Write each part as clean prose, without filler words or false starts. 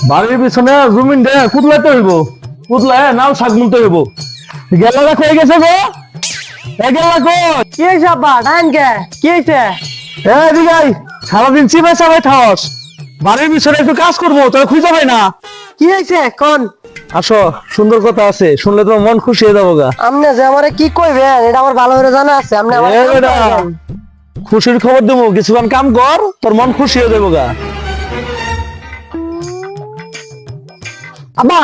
বাড়ির পিছনে জমিন দে কুদলাইতে হইব, কুদলায় নাও শাক মুনতে হইব। গেলা রাখ হয়ে গেছে গো, গেলা কো কি হয়েছে আব্বা ডাইন কে কি হয়েছে? দিগাই সারাদিন চিপে চাপাই থাকস, বাড়ির পিছনে একটু কাজ করবো তোর খুঁজে পাই না। কি হয়েছে কোন? আসো, সুন্দর কথা আছে, শুনলে তোমার মন খুশি হয়ে যাবো গা। আপনি যে আমারে কি কইবেন এটা আমার ভালো করে জানা আছে। আপনি আমার এ বেটা, খুশির খবর দেবো, কিছুক্ষণ কাম কর, তোর মন খুশি হয়ে যাবো গা। আব্বা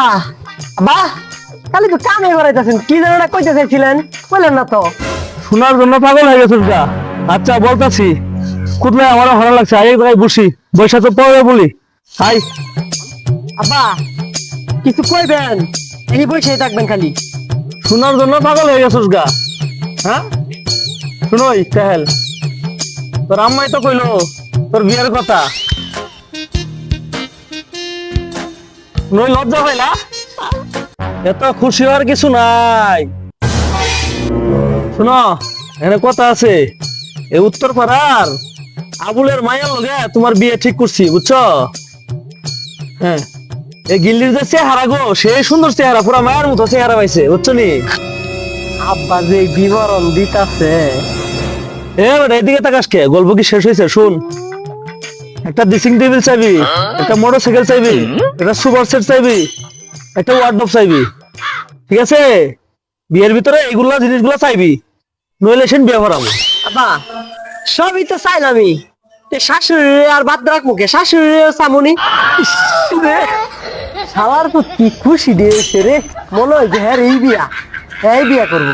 আব্বা খালি তো কামে করাইতেছেন, কি যেন একটা কইতে চাইছিলেন বললেন না তো। শোনার জন্য পাগল হয়ে গেছিস গা। আচ্ছা বলতাছি, কুদলায় আমারও ভালো লাগছে, আই এক জায়গায় বসি, বৈশা তো পরে বলি। হাই আব্বা কিছু কইবেন, এই বসে থাকবেন খালি। শোনার জন্য পাগল হয়ে গেছিস গা। হ্যাঁ শুনোই তেহেল, তোর আম্মাই তো কইলো তোর বিয়ের কথা, নই লজ্জা হয় না? এত খুশি হওয়ার কিছু নাই। শুনো, এখানে কথা আছে, এই উত্তর পাড়ার আবুলের মায়ের লগে তোমার বিয়ে ঠিক করছি, বুঝছো? হ্যাঁ, এই গিল্লির যে চেহারা গো, সেই সুন্দর চেহারা, পুরা মায়ের মতো চেহারা পাইছে, বুঝছো নি? আব্বা যে বিবরণ দিতাছে। বেটা এদিকে তাকাস কে, গল্প কি শেষ হয়েছে? শুন, একটা ড্রেসিং টেবিল চাইবি, একটা মোটরসাইকেল চাইবি, একটা সুপার সেট চাইবি, একটা ওয়ার্ডরোব চাইবি, ঠিক আছে? বিয়ের ভিতরে এইগুলা জিনিসগুলা চাইবি, নইলে সেন বিয়ে করাবো। আব্বা সবই তো চাইলামই, শাশুড়ি আর বাদ রাখবো কে? শাশুড়ি সামনি শালার তো কি খুশি দিয়েছে রে, মনে হয় যে হ্যাঁ এই বিয়া করবো।